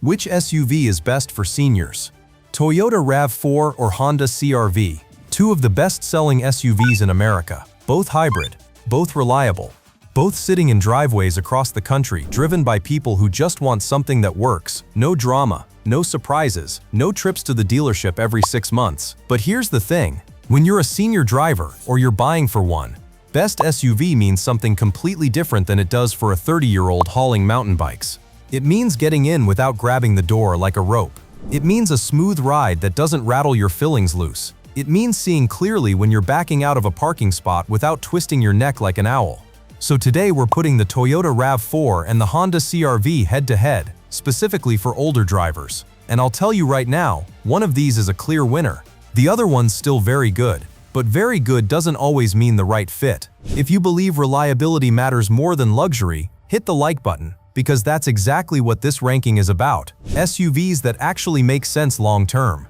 Which SUV is best for seniors? Toyota RAV4 or Honda CRV? Two of the best-selling SUVs in America. Both hybrid, both reliable, both sitting in driveways across the country driven by people who just want something that works. No drama, no surprises, no trips to the dealership every 6 months. But here's the thing. When you're a senior driver or you're buying for one, best SUV means something completely different than it does for a 30-year-old hauling mountain bikes. It means getting in without grabbing the door like a rope. It means a smooth ride that doesn't rattle your fillings loose. It means seeing clearly when you're backing out of a parking spot without twisting your neck like an owl. So today we're putting the Toyota RAV4 and the Honda CRV head-to-head, specifically for older drivers. And I'll tell you right now, one of these is a clear winner. The other one's still very good. But very good doesn't always mean the right fit. If you believe reliability matters more than luxury, hit the like button, because that's exactly what this ranking is about. SUVs that actually make sense long-term.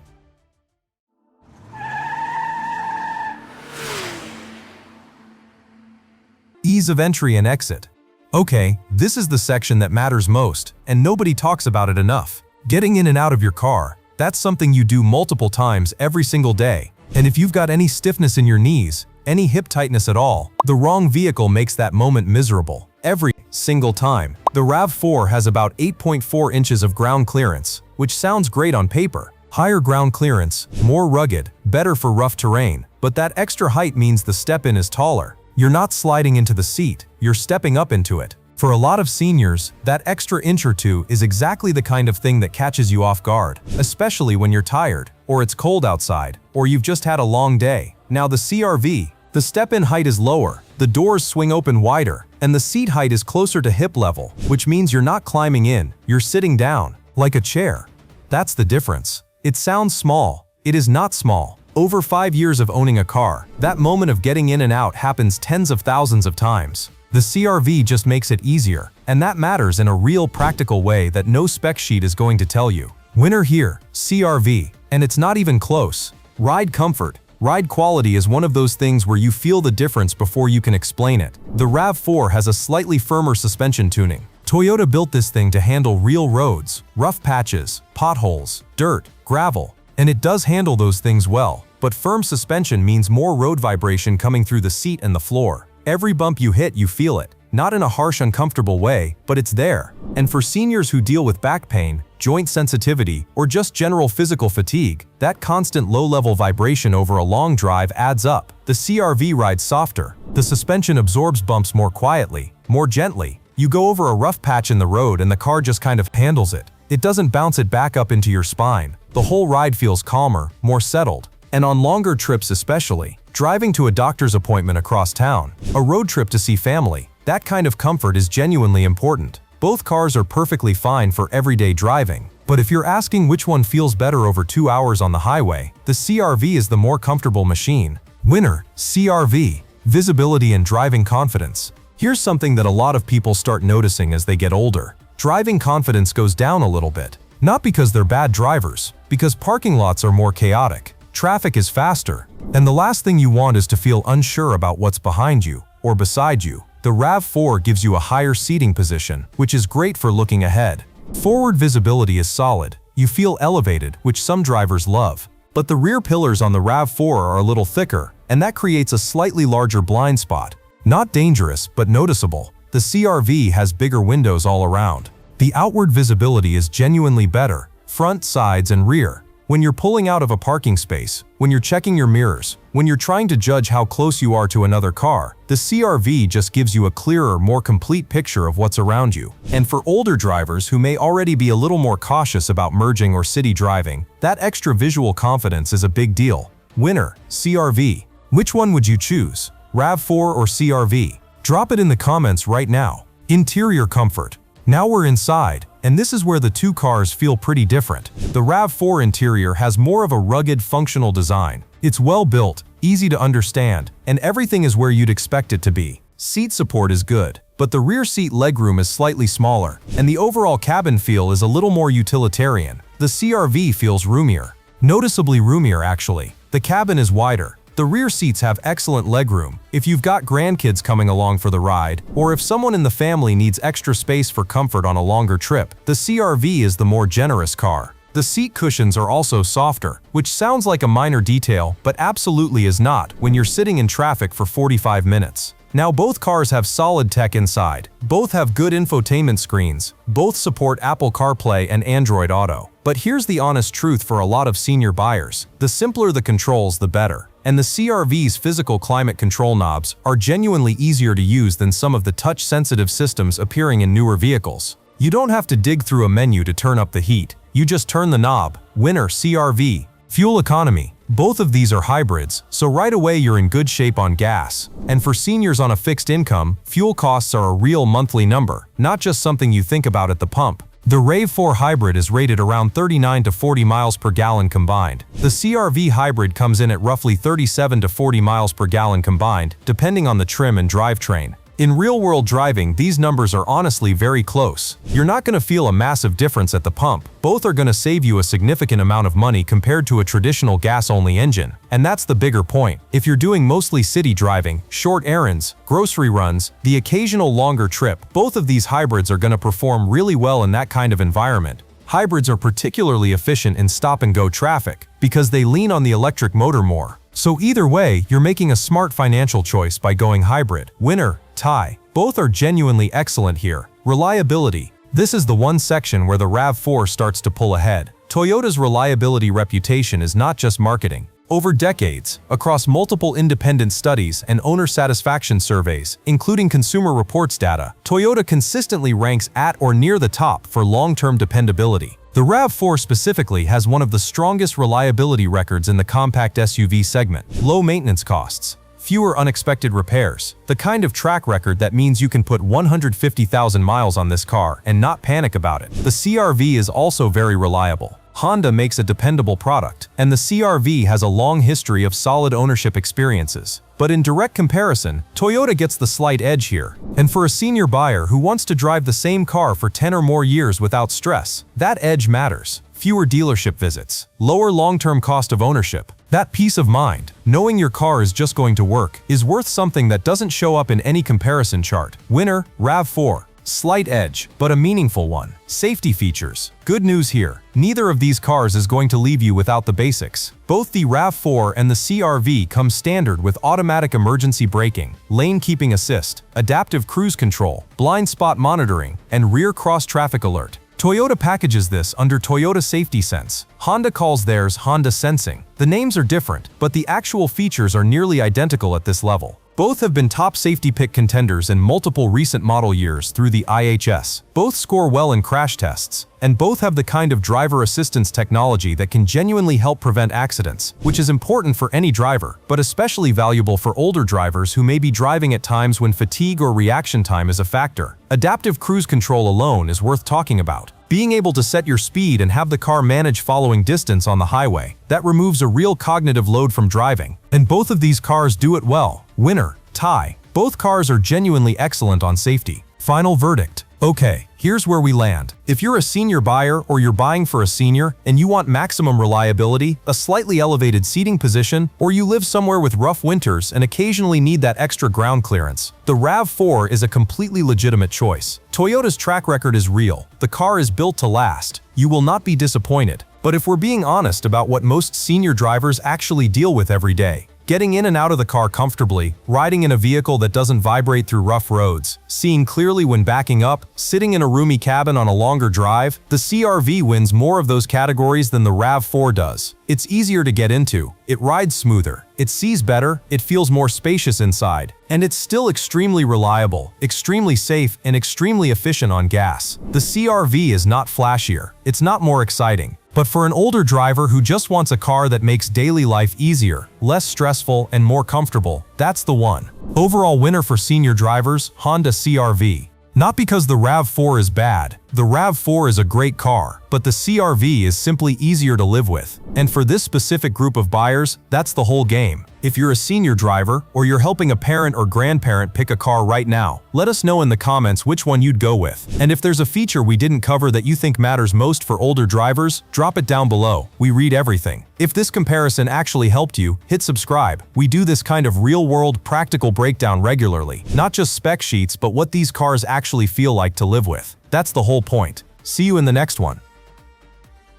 Ease of entry and exit. Okay, this is the section that matters most, and nobody talks about it enough. Getting in and out of your car, that's something you do multiple times every single day. And if you've got any stiffness in your knees, any hip tightness at all, the wrong vehicle makes that moment miserable. Every single time. The RAV4 has about 8.4 inches of ground clearance, which sounds great on paper. Higher ground clearance, more rugged, better for rough terrain. But that extra height means the step-in is taller. You're not sliding into the seat, you're stepping up into it. For a lot of seniors, that extra inch or two is exactly the kind of thing that catches you off guard, especially when you're tired, or it's cold outside, or you've just had a long day. Now the CRV, the step-in height is lower, the doors swing open wider, and the seat height is closer to hip level, which means you're not climbing in, you're sitting down, like a chair. That's the difference. It sounds small. It is not small. Over 5 years of owning a car, that moment of getting in and out happens tens of thousands of times. The CRV just makes it easier, and that matters in a real practical way that no spec sheet is going to tell you. Winner here, CRV, and it's not even close. Ride comfort. Ride quality is one of those things where you feel the difference before you can explain it. The RAV4 has a slightly firmer suspension tuning. Toyota built this thing to handle real roads, rough patches, potholes, dirt, gravel, and it does handle those things well. But firm suspension means more road vibration coming through the seat and the floor. Every bump you hit, you feel it. Not in a harsh, uncomfortable way, but it's there. And for seniors who deal with back pain, joint sensitivity, or just general physical fatigue, that constant low-level vibration over a long drive adds up. The CRV rides softer. The suspension absorbs bumps more quietly, more gently. You go over a rough patch in the road and the car just kind of handles it. It doesn't bounce it back up into your spine. The whole ride feels calmer, more settled. And on longer trips especially, driving to a doctor's appointment across town, a road trip to see family, that kind of comfort is genuinely important. Both cars are perfectly fine for everyday driving. But if you're asking which one feels better over 2 hours on the highway, the CRV is the more comfortable machine. Winner, CRV. Visibility and driving confidence. Here's something that a lot of people start noticing as they get older. Driving confidence goes down a little bit. Not because they're bad drivers, because parking lots are more chaotic. Traffic is faster, and the last thing you want is to feel unsure about what's behind you or beside you. The RAV4 gives you a higher seating position, which is great for looking ahead. Forward visibility is solid. You feel elevated, which some drivers love. But the rear pillars on the RAV4 are a little thicker, and that creates a slightly larger blind spot. Not dangerous, but noticeable. The CRV has bigger windows all around. The outward visibility is genuinely better, front, sides, and rear. When you're pulling out of a parking space, when you're checking your mirrors, when you're trying to judge how close you are to another car, the CRV just gives you a clearer, more complete picture of what's around you. And for older drivers who may already be a little more cautious about merging or city driving, that extra visual confidence is a big deal. Winner, CRV. Which one would you choose? RAV4 or CRV? Drop it in the comments right now. Interior comfort. Now we're inside, and this is where the two cars feel pretty different. The RAV4 interior has more of a rugged, functional design. It's well built, easy to understand, and everything is where you'd expect it to be. Seat support is good, but the rear seat legroom is slightly smaller, and the overall cabin feel is a little more utilitarian. The CRV feels roomier. Noticeably roomier, actually. The cabin is wider. The rear seats have excellent legroom if you've got grandkids coming along for the ride, or if someone in the family needs extra space for comfort on a longer trip. The CRV is the more generous car. The seat cushions are also softer, which sounds like a minor detail, but absolutely is not when you're sitting in traffic for 45 minutes. Now, both cars have solid tech inside. Both have good infotainment screens. Both support Apple CarPlay and Android Auto. But here's the honest truth for a lot of senior buyers: the simpler the controls, the better. And the CRV's physical climate control knobs are genuinely easier to use than some of the touch-sensitive systems appearing in newer vehicles. You don't have to dig through a menu to turn up the heat. You just turn the knob. Winner, CRV. Fuel economy. Both of these are hybrids, so right away you're in good shape on gas. And for seniors on a fixed income, fuel costs are a real monthly number, not just something you think about at the pump. The RAV4 Hybrid is rated around 39 to 40 miles per gallon combined. The CRV Hybrid comes in at roughly 37 to 40 miles per gallon combined, depending on the trim and drivetrain. In real-world driving, these numbers are honestly very close. You're not going to feel a massive difference at the pump. Both are going to save you a significant amount of money compared to a traditional gas-only engine. And that's the bigger point. If you're doing mostly city driving, short errands, grocery runs, the occasional longer trip, both of these hybrids are going to perform really well in that kind of environment. Hybrids are particularly efficient in stop-and-go traffic because they lean on the electric motor more. So either way, you're making a smart financial choice by going hybrid. Winner, tie. Both are genuinely excellent here. Reliability. This is the one section where the RAV4 starts to pull ahead. Toyota's reliability reputation is not just marketing. Over decades, across multiple independent studies and owner satisfaction surveys, including Consumer Reports data, Toyota consistently ranks at or near the top for long-term dependability. The RAV4 specifically has one of the strongest reliability records in the compact SUV segment. Low maintenance costs. Fewer unexpected repairs. The kind of track record that means you can put 150,000 miles on this car and not panic about it. The CRV is also very reliable. Honda makes a dependable product, and the CRV has a long history of solid ownership experiences. But in direct comparison, Toyota gets the slight edge here. And for a senior buyer who wants to drive the same car for 10 or more years without stress, that edge matters. Fewer dealership visits, lower long-term cost of ownership. That peace of mind, knowing your car is just going to work, is worth something that doesn't show up in any comparison chart. Winner, RAV4. Slight edge, but a meaningful one. Safety features. Good news here. Neither of these cars is going to leave you without the basics. Both the RAV4 and the CRV come standard with automatic emergency braking, lane keeping assist, adaptive cruise control, blind spot monitoring, and rear cross-traffic alert. Toyota packages this under Toyota Safety Sense. Honda calls theirs Honda Sensing. The names are different, but the actual features are nearly identical at this level. Both have been top safety pick contenders in multiple recent model years through the IHS. Both score well in crash tests, and both have the kind of driver assistance technology that can genuinely help prevent accidents, which is important for any driver, but especially valuable for older drivers who may be driving at times when fatigue or reaction time is a factor. Adaptive cruise control alone is worth talking about. Being able to set your speed and have the car manage following distance on the highway, that removes a real cognitive load from driving. And both of these cars do it well. Winner, tie. Both cars are genuinely excellent on safety. Final verdict. Okay, here's where we land. If you're a senior buyer or you're buying for a senior and you want maximum reliability, a slightly elevated seating position, or you live somewhere with rough winters and occasionally need that extra ground clearance, the RAV4 is a completely legitimate choice. Toyota's track record is real. The car is built to last. You will not be disappointed. But if we're being honest about what most senior drivers actually deal with every day, getting in and out of the car comfortably, riding in a vehicle that doesn't vibrate through rough roads, seeing clearly when backing up, sitting in a roomy cabin on a longer drive, the CRV wins more of those categories than the RAV4 does. It's easier to get into, it rides smoother, it sees better, it feels more spacious inside, and it's still extremely reliable, extremely safe, and extremely efficient on gas. The CRV is not flashier, it's not more exciting. But for an older driver who just wants a car that makes daily life easier, less stressful, and more comfortable, that's the one. Overall winner for senior drivers, Honda CRV. Not because the RAV4 is bad. The RAV4 is a great car, but the CRV is simply easier to live with. And for this specific group of buyers, that's the whole game. If you're a senior driver, or you're helping a parent or grandparent pick a car right now, let us know in the comments which one you'd go with. And if there's a feature we didn't cover that you think matters most for older drivers, drop it down below. We read everything. If this comparison actually helped you, hit subscribe. We do this kind of real-world, practical breakdown regularly. Not just spec sheets, but what these cars actually feel like to live with. That's the whole point. See you in the next one.